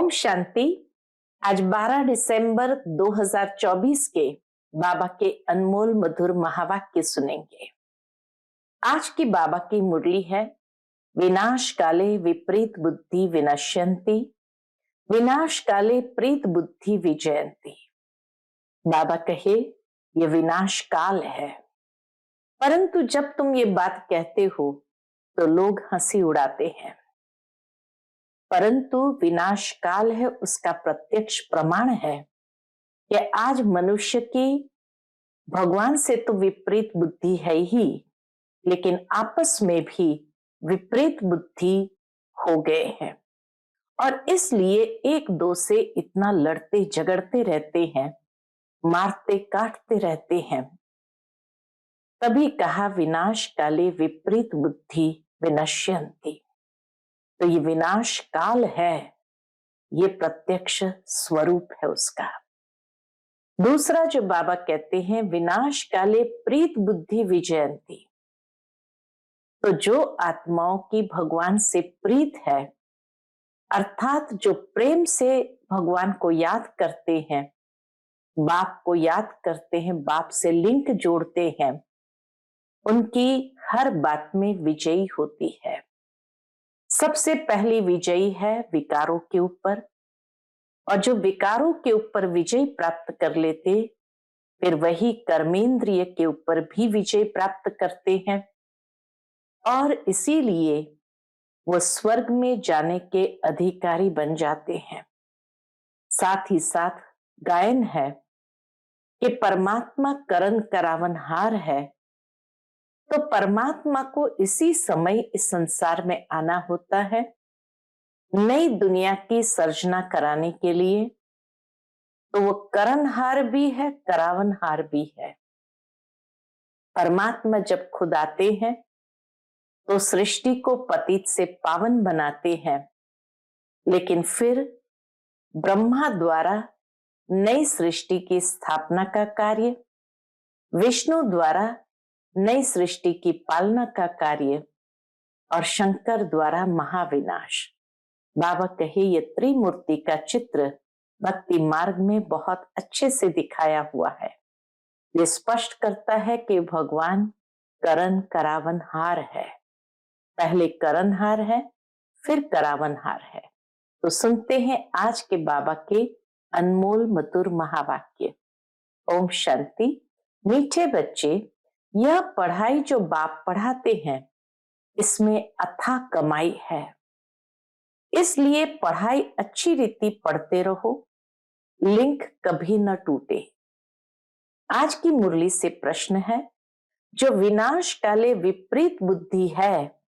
ओम शांति। आज 12 दिसंबर 2024 के बाबा के अनमोल मधुर महावाक्य सुनेंगे। आज की बाबा की मुरली है, विनाश काले विपरीत बुद्धि विनश्यन्ति, विनाश काले प्रीत बुद्धि विजयन्ति। बाबा कहे ये विनाश काल है, परंतु जब तुम ये बात कहते हो तो लोग हंसी उड़ाते हैं। परंतु विनाश काल है, उसका प्रत्यक्ष प्रमाण है कि आज मनुष्य की भगवान से तो विपरीत बुद्धि है ही, लेकिन आपस में भी विपरीत बुद्धि हो गए हैं और इसलिए एक दो से इतना लड़ते झगड़ते रहते हैं, मारते काटते रहते हैं। तभी कहा विनाश काले विपरीत बुद्धि विनश्यन्ति। तो ये विनाश काल है, ये प्रत्यक्ष स्वरूप है उसका। दूसरा जो बाबा कहते हैं विनाश काले प्रीत बुद्धि विजयन्ति, तो जो आत्माओं की भगवान से प्रीत है, अर्थात जो प्रेम से भगवान को याद करते हैं, बाप को याद करते हैं, बाप से लिंक जोड़ते हैं, उनकी हर बात में विजयी होती है। सबसे पहली विजयी है विकारों के ऊपर, और जो विकारों के ऊपर विजय प्राप्त कर लेते फिर वही कर्मेंद्रिय के ऊपर भी विजय प्राप्त करते हैं और इसीलिए वो स्वर्ग में जाने के अधिकारी बन जाते हैं। साथ ही साथ गायन है कि परमात्मा करण करावनहार है, तो परमात्मा को इसी समय इस संसार में आना होता है नई दुनिया की सर्जना कराने के लिए। तो वो करणहार भी है, करावनहार भी है। परमात्मा जब खुद आते हैं तो सृष्टि को पतित से पावन बनाते हैं, लेकिन फिर ब्रह्मा द्वारा नई सृष्टि की स्थापना का कार्य, विष्णु द्वारा नई सृष्टि की पालना का कार्य और शंकर द्वारा महाविनाश। बाबा कहे ये त्रिमूर्ति का चित्र भक्ति मार्ग में बहुत अच्छे से दिखाया हुआ है। ये स्पष्ट करता है कि भगवान करण करावनहार है, पहले करणहार है फिर करावनहार है। तो सुनते हैं आज के बाबा के अनमोल मधुर महावाक्य। ओम शांति। मीठे बच्चे, यह पढ़ाई जो बाप पढ़ाते हैं इसमें अथाह कमाई है, इसलिए पढ़ाई अच्छी रीति पढ़ते रहो, लिंक कभी न टूटे। आज की मुरली से प्रश्न है, जो विनाश काले विपरीत बुद्धि है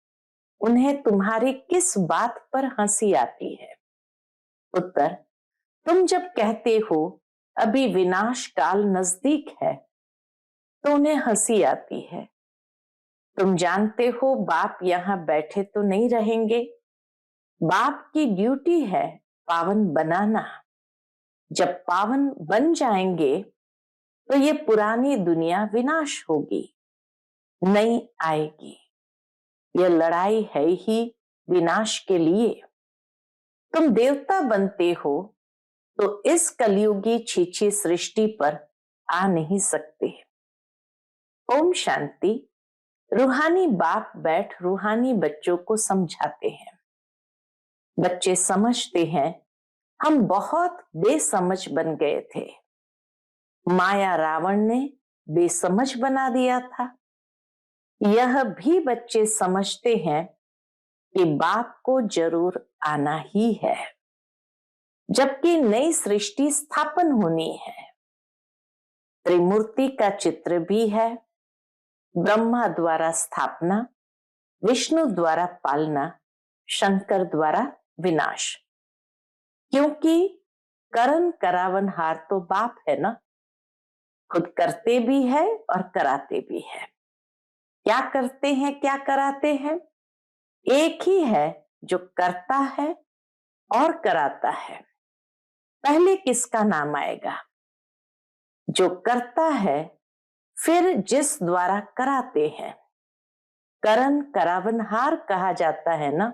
उन्हें तुम्हारी किस बात पर हंसी आती है? उत्तर, तुम जब कहते हो अभी विनाश काल नजदीक है तो उन्हें हंसी आती है। तुम जानते हो बाप यहां बैठे तो नहीं रहेंगे, बाप की ड्यूटी है पावन बनाना। जब पावन बन जाएंगे तो ये पुरानी दुनिया विनाश होगी, नई आएगी। यह लड़ाई है ही विनाश के लिए। तुम देवता बनते हो तो इस कलयुगी छीछी सृष्टि पर आ नहीं सकते। ओम शांति। रूहानी बाप बैठ रूहानी बच्चों को समझाते हैं। बच्चे समझते हैं हम बहुत बेसमझ बन गए थे, माया रावण ने बेसमझ बना दिया था। यह भी बच्चे समझते हैं कि बाप को जरूर आना ही है, जबकि नई सृष्टि स्थापन होनी है। त्रिमूर्ति का चित्र भी है, ब्रह्मा द्वारा स्थापना, विष्णु द्वारा पालना, शंकर द्वारा विनाश। क्योंकि करण करावनहार तो बाप है ना, खुद करते भी है और कराते भी है। क्या करते हैं क्या कराते हैं? एक ही है जो करता है और कराता है। पहले किसका नाम आएगा? जो करता है, फिर जिस द्वारा कराते हैं। करण करावनहार कहा जाता है ना,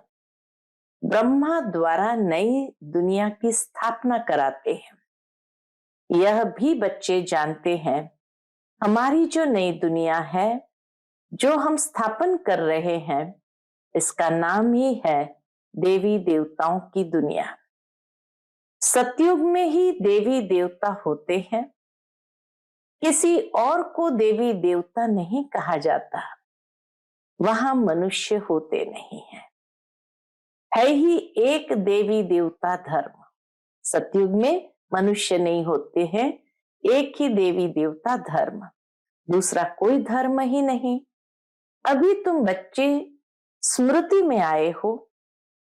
ब्रह्मा द्वारा नई दुनिया की स्थापना कराते हैं। यह भी बच्चे जानते हैं हमारी जो नई दुनिया है, जो हम स्थापन कर रहे हैं, इसका नाम ही है देवी देवताओं की दुनिया। सतयुग में ही देवी देवता होते हैं, किसी और को देवी देवता नहीं कहा जाता। वहां मनुष्य होते नहीं है ही एक देवी देवता धर्म। सतयुग में मनुष्य नहीं होते हैं, एक ही देवी देवता धर्म, दूसरा कोई धर्म ही नहीं। अभी तुम बच्चे स्मृति में आए हो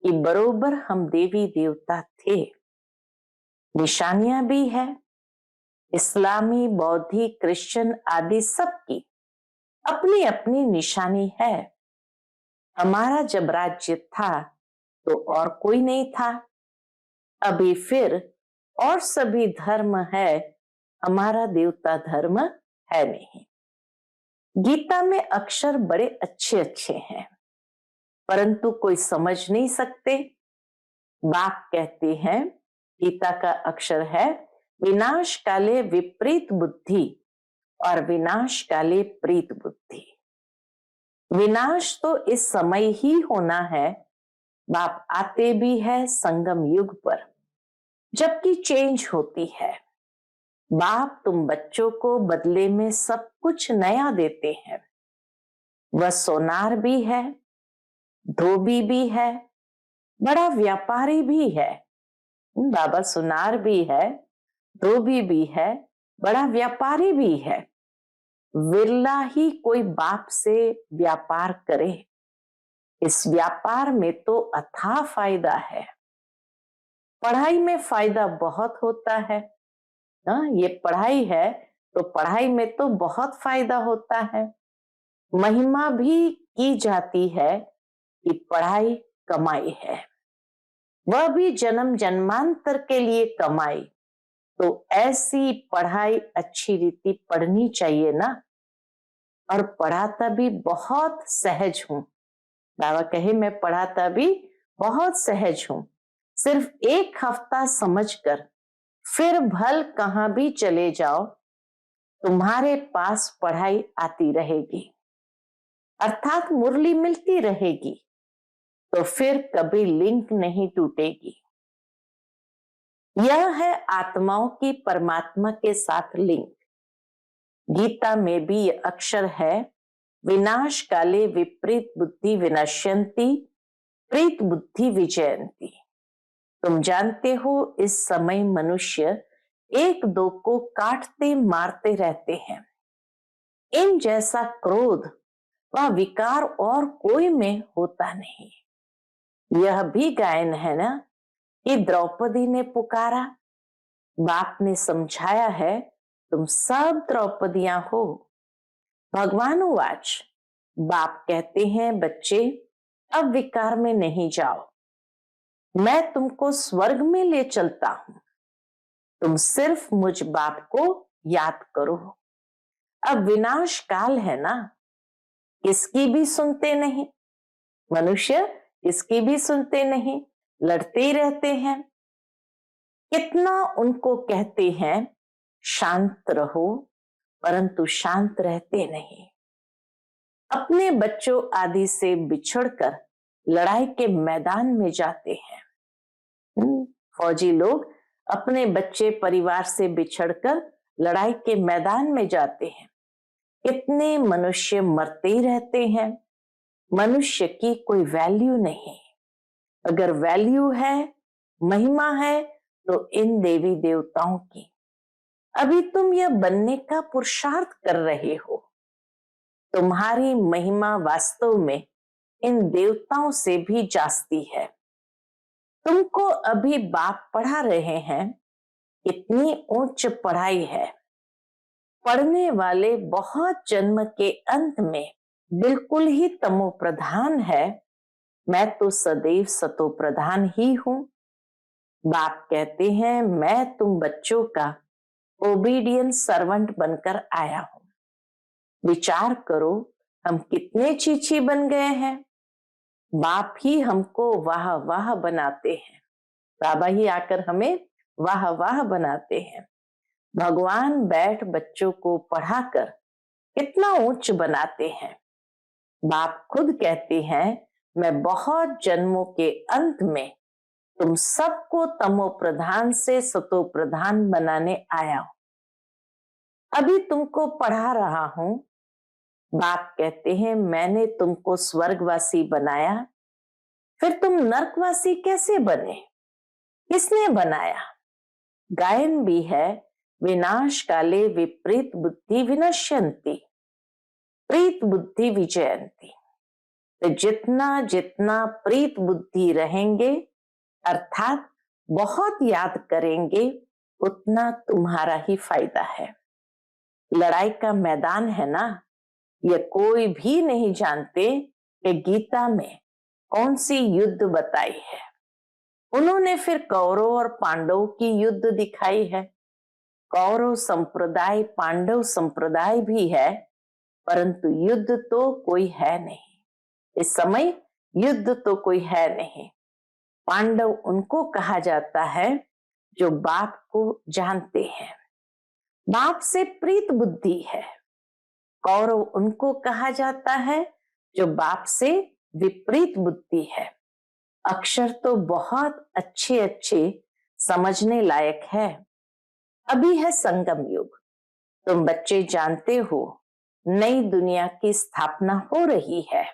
कि बरोबर हम देवी देवता थे। निशानियां भी है, इस्लामी, बौद्धी, क्रिश्चियन आदि सबकी अपनी अपनी निशानी है। हमारा जब राज्य था तो और कोई नहीं था, अभी फिर और सभी धर्म है, हमारा देवता धर्म है नहीं। गीता में अक्षर बड़े अच्छे अच्छे हैं, परंतु कोई समझ नहीं सकते। बाप कहते हैं गीता का अक्षर है विनाश काले विपरीत बुद्धि और विनाश काले प्रीत बुद्धि। विनाश तो इस समय ही होना है, बाप आते भी है संगम युग पर, जबकि चेंज होती है। बाप तुम बच्चों को बदले में सब कुछ नया देते हैं। वह सोनार भी है, धोबी भी है, बड़ा व्यापारी भी है। बाबा सुनार भी है, धोबी भी है, बड़ा व्यापारी भी है। विरला ही कोई बाप से व्यापार करे। इस व्यापार में तो अथाह फायदा है। पढ़ाई में फायदा बहुत होता है। ये पढ़ाई है तो पढ़ाई में तो बहुत फायदा होता है। महिमा भी की जाती है कि पढ़ाई कमाई है, वह भी जन्म जन्मांतर के लिए कमाई। तो ऐसी पढ़ाई अच्छी रीति पढ़नी चाहिए ना। और पढ़ाता भी बहुत सहज हूं। बाबा कहे मैं पढ़ाता भी बहुत सहज हूं। सिर्फ एक हफ्ता समझकर फिर भल कहां भी चले जाओ, तुम्हारे पास पढ़ाई आती रहेगी, अर्थात मुरली मिलती रहेगी, तो फिर कभी लिंक नहीं टूटेगी। यह है आत्माओं की परमात्मा के साथ लिंक। गीता में भी यह अक्षर है विनाश काले विपरीत बुद्धि विनश्यंती प्रीत बुद्धि विजयंती। तुम जानते हो इस समय मनुष्य एक दो को काटते मारते रहते हैं। इन जैसा क्रोध व विकार और कोई में होता नहीं। यह भी गायन है ना कि द्रौपदी ने पुकारा, बाप ने समझाया है तुम सब द्रौपदियां हो। भगवान उवाच, बाप कहते हैं बच्चे अब विकार में नहीं जाओ, मैं तुमको स्वर्ग में ले चलता हूं, तुम सिर्फ मुझ बाप को याद करो। अब विनाश काल है ना, किसकी भी सुनते नहीं, मनुष्य किसकी भी सुनते नहीं, लड़ते ही रहते हैं। कितना उनको कहते हैं शांत रहो, परंतु शांत रहते नहीं। अपने बच्चों आदि से बिछड़कर लड़ाई के मैदान में जाते हैं। फौजी लोग अपने बच्चे परिवार से बिछड़कर लड़ाई के मैदान में जाते हैं। कितने मनुष्य मरते ही रहते हैं। मनुष्य की कोई वैल्यू नहीं। अगर वैल्यू है, महिमा है, तो इन देवी देवताओं की। अभी तुम यह बनने का पुरुषार्थ कर रहे हो। तुम्हारी महिमा वास्तव में इन देवताओं से भी जास्ती है। तुमको अभी बाप पढ़ा रहे हैं, इतनी उच्च पढ़ाई है। पढ़ने वाले बहुत जन्म के अंत में बिल्कुल ही तमो प्रधान है, मैं तो सदैव सतो प्रधान ही हूं। बाप कहते हैं मैं तुम बच्चों का ओबीडियंट सर्वेंट बनकर आया हूं। विचार करो हम कितने चीची बन गए हैं। बाप ही हमको वाह वाह बनाते हैं, बाबा ही आकर हमें वाह वाह बनाते हैं। भगवान बैठ बच्चों को पढ़ाकर कितना उच्च बनाते हैं। बाप खुद कहते हैं, मैं बहुत जन्मों के अंत में तुम सबको तमो प्रधान से सतो प्रधान बनाने आया हूं। अभी तुमको पढ़ा रहा हूं। बाप कहते हैं, मैंने तुमको स्वर्गवासी बनाया, फिर तुम नरकवासी कैसे बने? किसने बनाया? गायन भी है, विनाश काले विपरीत बुद्धि विनश्यंती, प्रीत बुद्धि विजयंती। तो जितना जितना प्रीत बुद्धि रहेंगे, अर्थात बहुत याद करेंगे, उतना तुम्हारा ही फायदा है। लड़ाई का मैदान है ना, ये कोई भी नहीं जानते कि गीता में कौन सी युद्ध बताई है। उन्होंने फिर कौरव और पांडव की युद्ध दिखाई है। कौरव संप्रदाय पांडव संप्रदाय भी है, परंतु युद्ध तो कोई है नहीं। इस समय युद्ध तो कोई है नहीं। पांडव उनको कहा जाता है जो बाप को जानते हैं, बाप से प्रीत बुद्धि है। कौरव उनको कहा जाता है जो बाप से विपरीत बुद्धि है। अक्षर तो बहुत अच्छे अच्छे समझने लायक है। अभी है संगम युग। तुम बच्चे जानते हो, नई दुनिया की स्थापना हो रही है।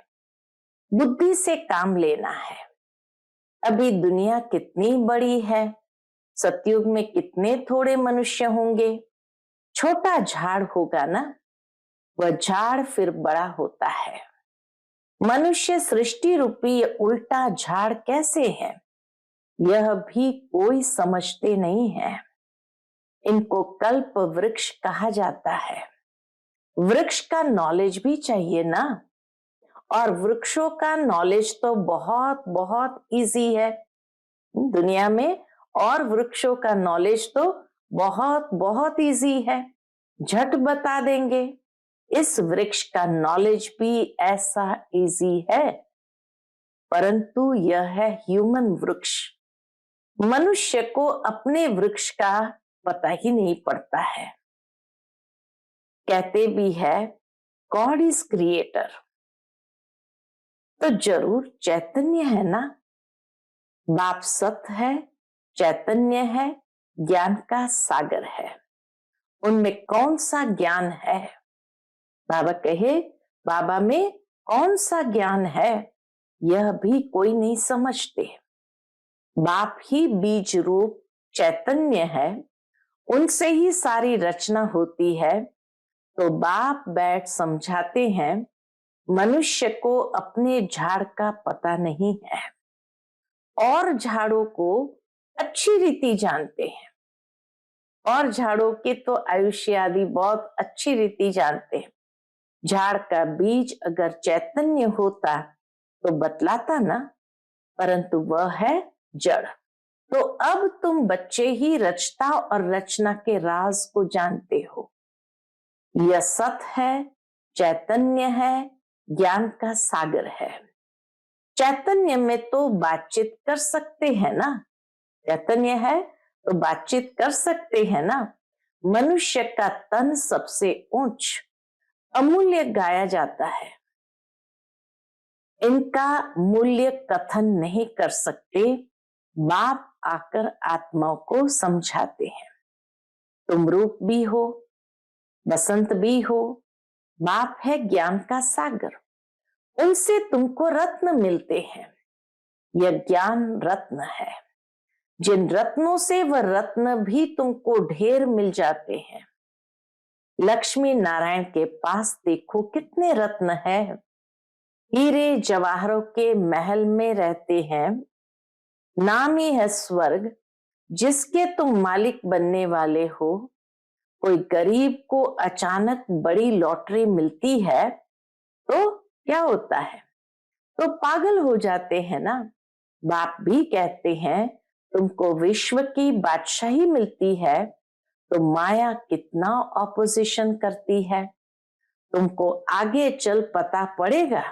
बुद्धि से काम लेना है। अभी दुनिया कितनी बड़ी है, सतयुग में कितने थोड़े मनुष्य होंगे। छोटा झाड़ होगा ना, वह झाड़ फिर बड़ा होता है। मनुष्य सृष्टि रूपी उल्टा झाड़ कैसे है, यह भी कोई समझते नहीं है। इनको कल्प वृक्ष कहा जाता है। वृक्ष का नॉलेज भी चाहिए ना, और वृक्षों का नॉलेज तो बहुत बहुत इजी है दुनिया में, और वृक्षों का नॉलेज तो बहुत बहुत इजी है, झट बता देंगे। इस वृक्ष का नॉलेज भी ऐसा इजी है, परंतु यह है ह्यूमन वृक्ष। मनुष्य को अपने वृक्ष का पता ही नहीं पड़ता है। कहते भी है गॉड इज क्रिएटर, तो जरूर चैतन्य है ना। बाप सत्य है, चैतन्य है, ज्ञान का सागर है। उनमें कौन सा ज्ञान है? बाबा कहे, बाबा में कौन सा ज्ञान है, यह भी कोई नहीं समझते। बाप ही बीज रूप चैतन्य है, उनसे ही सारी रचना होती है। तो बाप बैठ समझाते हैं, मनुष्य को अपने झाड़ का पता नहीं है, और झाड़ों को अच्छी रीति जानते हैं, और झाड़ों के तो आयुष्य आदि बहुत अच्छी रीति जानते हैं। झाड़ का बीज अगर चैतन्य होता तो बतलाता ना, परंतु वह है जड़। तो अब तुम बच्चे ही रचता और रचना के राज को जानते हो। यह सत है, चैतन्य है, ज्ञान का सागर है। चैतन्य में तो बातचीत कर सकते हैं ना, चैतन्य है तो बातचीत कर सकते हैं ना। मनुष्य का तन सबसे ऊंच अमूल्य गाया जाता है। इनका मूल्य कथन नहीं कर सकते। बाप आकर आत्माओं को समझाते हैं। तुम रूप भी हो, बसंत भी हो, बाप है ज्ञान का सागर, उनसे तुमको रत्न मिलते हैं। यह ज्ञान रत्न है। जिन रत्नों से वह रत्न भी तुमको ढेर मिल जाते हैं। लक्ष्मी नारायण के पास देखो कितने रत्न है। हीरे जवाहरों के महल में रहते हैं। नाम ही है स्वर्ग, जिसके तुम मालिक बनने वाले हो। कोई गरीब को अचानक बड़ी लॉटरी मिलती है तो क्या होता है, तो पागल हो जाते हैं ना। बाप भी कहते हैं, तुमको विश्व की बादशाही मिलती है तो माया कितना ऑपोजिशन करती है। तुमको आगे चल पता पड़ेगा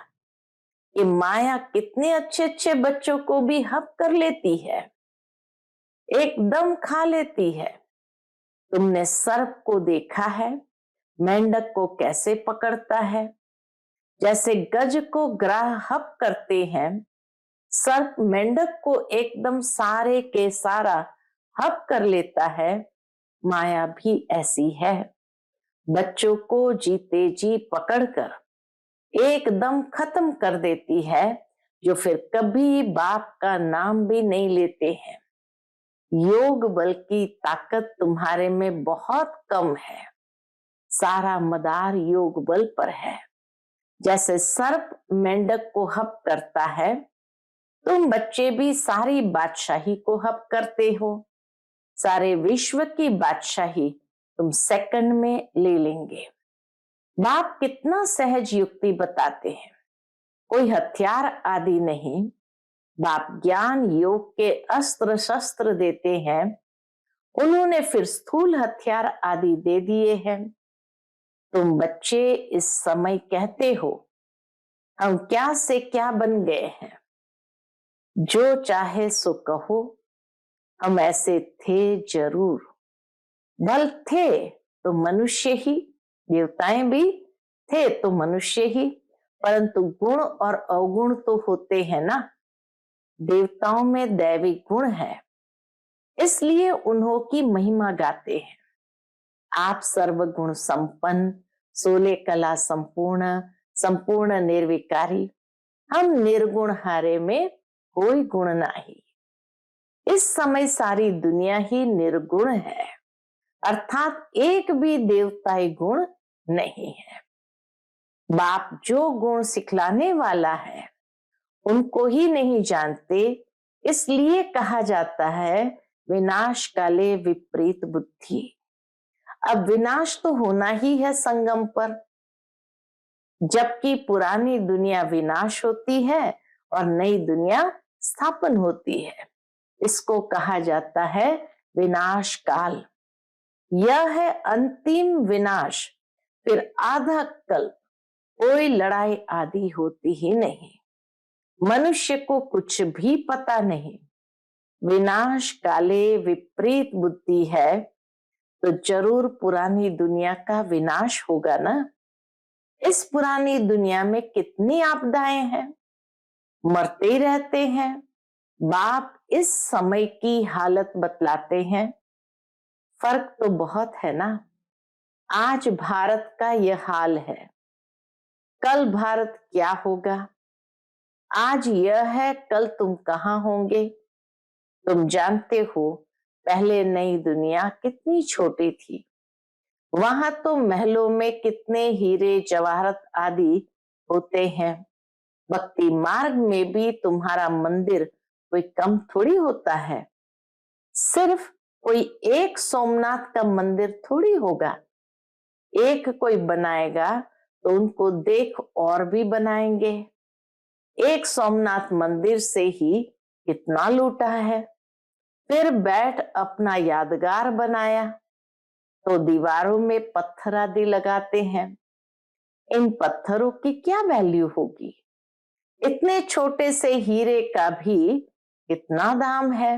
कि माया कितने अच्छे अच्छे बच्चों को भी हप कर लेती है, एकदम खा लेती है। तुमने सर्प को देखा है, मेंढक को कैसे पकड़ता है। जैसे गज को ग्राहप करते हैं, सर्प मेंढक को एकदम सारे के सारा हप कर लेता है। माया भी ऐसी है, बच्चों को जीते जी पकड़कर एकदम खत्म कर देती है, जो फिर कभी बाप का नाम भी नहीं लेते हैं। योग बल की ताकत तुम्हारे में बहुत कम है, सारा मदार योग बल पर है। जैसे सर्प मेंढक को हप करता है, तुम बच्चे भी सारी बादशाही को हप करते हो। सारे विश्व की बादशाही तुम सेकंड में ले लेंगे। बाप कितना सहज युक्ति बताते हैं, कोई हथियार आदि नहीं। बाप ज्ञान योग के अस्त्र शस्त्र देते हैं, उन्होंने फिर स्थूल हथियार आदि दे दिए हैं। तुम बच्चे इस समय कहते हो हम क्या से क्या बन गए हैं। जो चाहे सो कहो, हम ऐसे थे जरूर। बल थे तो मनुष्य ही, देवताएं भी थे तो मनुष्य ही, परंतु गुण और अवगुण तो होते हैं ना। देवताओं में दैवी गुण है, इसलिए उन्हों की महिमा गाते हैं। आप सर्वगुण संपन्न, 16 कला संपूर्ण, संपूर्ण निर्विकारी। हम निर्गुण हारे में कोई गुण नहीं। इस समय सारी दुनिया ही निर्गुण है, अर्थात एक भी देवताई गुण नहीं है। बाप जो गुण सिखलाने वाला है उनको ही नहीं जानते, इसलिए कहा जाता है विनाश काले विपरीत बुद्धि। अब विनाश तो होना ही है संगम पर, जबकि पुरानी दुनिया विनाश होती है और नई दुनिया स्थापन होती है। इसको कहा जाता है विनाश काल। यह है अंतिम विनाश, फिर आधा कल्प कोई लड़ाई आदि होती ही नहीं। मनुष्य को कुछ भी पता नहीं। विनाश काले विपरीत बुद्धि है तो जरूर पुरानी दुनिया का विनाश होगा ना। इस पुरानी दुनिया में कितनी आपदाएं हैं, मरते रहते हैं। बाप इस समय की हालत बतलाते हैं। फर्क तो बहुत है ना। आज भारत का यह हाल है, कल भारत क्या होगा। आज यह है, कल तुम कहां होंगे। तुम जानते हो पहले नई दुनिया कितनी छोटी थी। वहां तो महलों में कितने हीरे जवाहरत आदि होते हैं। भक्ति मार्ग में भी तुम्हारा मंदिर कोई कम थोड़ी होता है। सिर्फ कोई एक सोमनाथ का मंदिर थोड़ी होगा। एक कोई बनाएगा तो उनको देख और भी बनाएंगे। एक सोमनाथ मंदिर से ही कितना लूटा है। फिर बैठ अपना यादगार बनाया तो दीवारों में पत्थर आदि लगाते हैं। इन पत्थरों की क्या वैल्यू होगी। इतने छोटे से हीरे का भी कितना दाम है।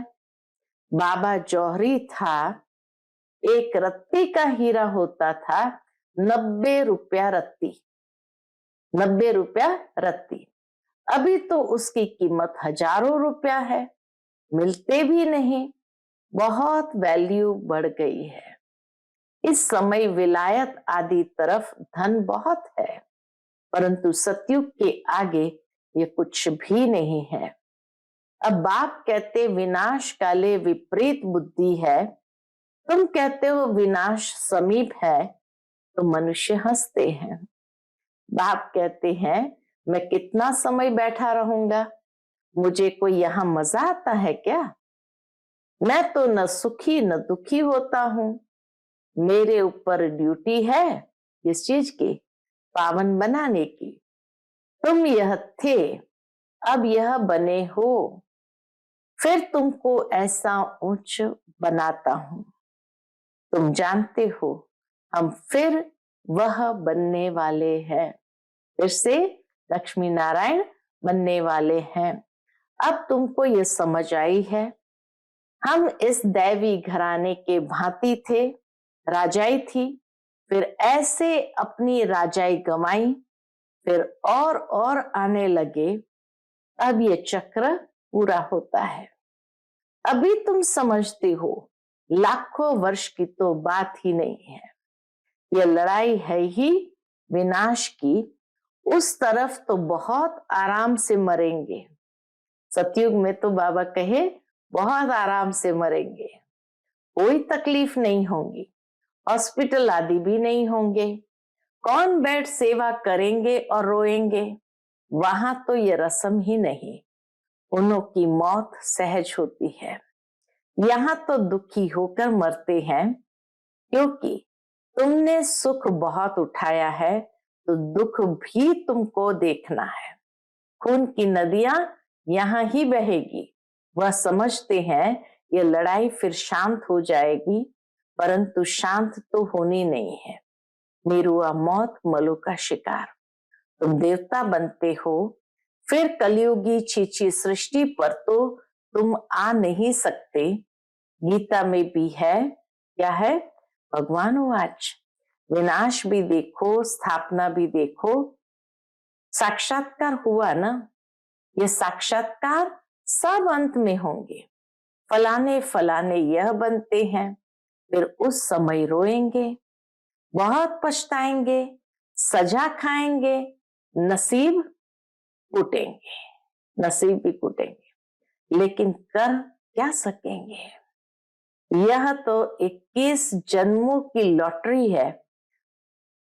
बाबा जौहरी था, एक रत्ती का हीरा होता था 90 रुपया रत्ती। 90 रुपया रत्ती। अभी तो उसकी कीमत हजारों रुपया है, मिलते भी नहीं। बहुत वैल्यू बढ़ गई है। इस समय विलायत आदि तरफ धन बहुत है, परंतु सतयुग के आगे ये कुछ भी नहीं है। अब बाप कहते विनाश काले विपरीत बुद्धि है, तुम कहते हो विनाश समीप है, तो मनुष्य हंसते हैं। बाप कहते हैं मैं कितना समय बैठा रहूंगा, मुझे कोई यहाँ मजा आता है क्या। मैं तो न सुखी न दुखी होता हूं। मेरे ऊपर ड्यूटी है किस चीज की, पावन बनाने की। तुम यह थे, अब यह बने हो, फिर तुमको ऐसा ऊंच बनाता हूं। तुम जानते हो हम फिर वह बनने वाले हैं। फिर से लक्ष्मी नारायण बनने वाले हैं। अब तुमको ये समझ आई है, हम इस दैवी घराने के भांति थे, राजाई थी, फिर ऐसे अपनी राजाई गंवाई, फिर और आने लगे। अब ये चक्र पूरा होता है। अभी तुम समझते हो लाखों वर्ष की तो बात ही नहीं है, ये लड़ाई है ही विनाश की। उस तरफ तो बहुत आराम से मरेंगे। सतयुग में तो बाबा कहे बहुत आराम से मरेंगे, कोई तकलीफ नहीं होगी, हॉस्पिटल आदि भी नहीं होंगे, कौन बेड सेवा करेंगे और रोएंगे। वहां तो ये रस्म ही नहीं, उन्हों की मौत सहज होती है। यहाँ तो दुखी होकर मरते हैं, क्योंकि तुमने सुख बहुत उठाया है तो दुख भी तुमको देखना है। खून की नदियां यहाँ ही बहेगी। वह समझते हैं ये लड़ाई फिर शांत हो जाएगी, परंतु शांत तो होनी नहीं है। निरुआ मौत मलो का शिकार। तुम देवता बनते हो, फिर कलयुगी छीछी सृष्टि पर तो तुम आ नहीं सकते। गीता में भी है, क्या है? भगवान वाच, विनाश भी देखो, स्थापना भी देखो। साक्षात्कार हुआ ना, ये साक्षात्कार सब अंत में होंगे। फलाने फलाने यह बनते हैं, फिर उस समय रोएंगे, बहुत पछताएंगे, सजा खाएंगे, नसीब कूटेंगे, नसीब भी कूटेंगे, लेकिन कर क्या सकेंगे। यह तो 21 जन्मों की लॉटरी है।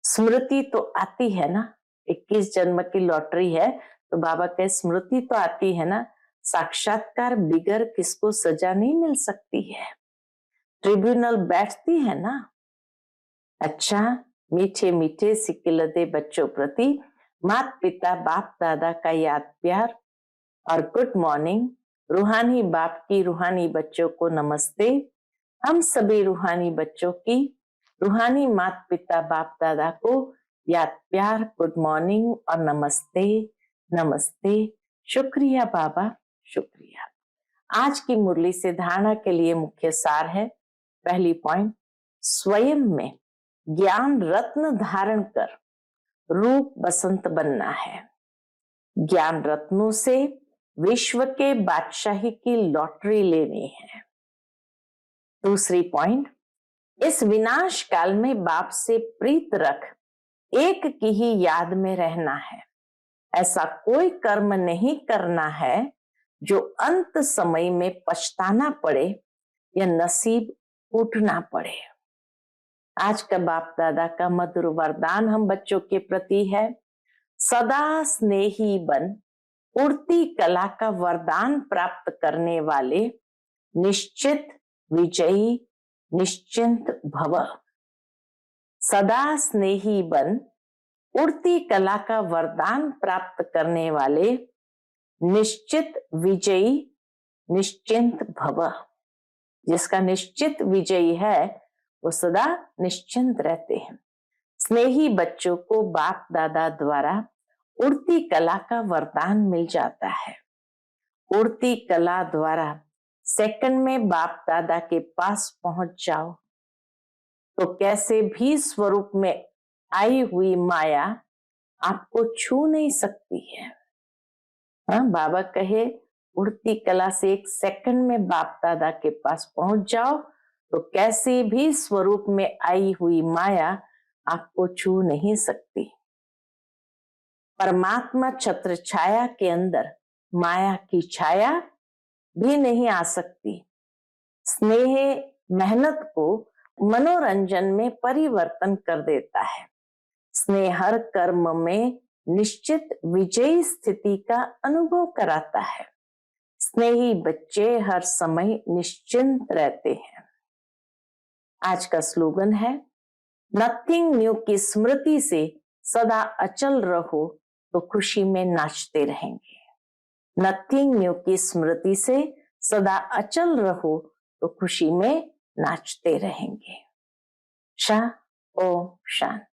स्मृति तो आती है ना, 21 जन्म की लॉटरी है, तो बाबा कहे स्मृति तो आती है ना। साक्षात्कार बिगर किसको सजा नहीं मिल सकती है, ट्रिब्यूनल बैठती है ना। अच्छा, मीठे मीठे सिकिलदे बच्चों प्रति माता पिता बाप दादा का याद प्यार और गुड मॉर्निंग। रूहानी बाप की रूहानी बच्चों को नमस्ते। हम सभी रूहानी बच्चों की रूहानी माता पिता बाप दादा को याद प्यार, गुड मॉर्निंग और नमस्ते नमस्ते। शुक्रिया बाबा, शुक्रिया। आज की मुरली से धारणा के लिए मुख्य सार है, पहली पॉइंट, स्वयं में ज्ञान रत्न धारण कर रूप बसंत बनना है। ज्ञान रत्नों से विश्व के बादशाही की लॉटरी लेनी है। दूसरी पॉइंट, इस विनाश काल में बाप से प्रीत रख एक की ही याद में रहना है। ऐसा कोई कर्म नहीं करना है जो अंत समय में पछताना पड़े या नसीब उठना पड़े। आज का बाप दादा का मधुर वरदान हम बच्चों के प्रति है, सदा स्नेही बन, उड़ती कला का वरदान प्राप्त करने वाले, निश्चित विजयी निश्चिंत भव। सदा स्नेही बन, उड़ती कला का वरदान प्राप्त करने वाले, निश्चित विजयी निश्चिंत भव। जिसका निश्चित विजयी है वो सदा निश्चिंत रहते हैं। स्नेही बच्चों को बाप दादा द्वारा उड़ती कला का वरदान मिल जाता है। उड़ती कला द्वारा सेकंड में बाप दादा के पास पहुंच जाओ तो कैसे भी स्वरूप में आई हुई माया आपको छू नहीं सकती है। हाँ, बाबा कहे उड़ती कला से एक सेकंड में बाप दादा के पास पहुंच जाओ तो कैसे भी स्वरूप में आई हुई माया आपको छू नहीं सकती। परमात्मा छत्र छाया के अंदर माया की छाया भी नहीं आ सकती। स्नेह मेहनत को मनोरंजन में परिवर्तन कर देता है। स्नेह हर कर्म में निश्चित विजयी स्थिति का अनुभव कराता है। स्नेही बच्चे हर समय निश्चिंत रहते हैं। आज का स्लोगन है, नथिंग न्यू की स्मृति से सदा अचल रहो तो खुशी में नाचते रहेंगे। नथिंग न्यू की स्मृति से सदा अचल रहो तो खुशी में नाचते रहेंगे। शाह ओम शांति।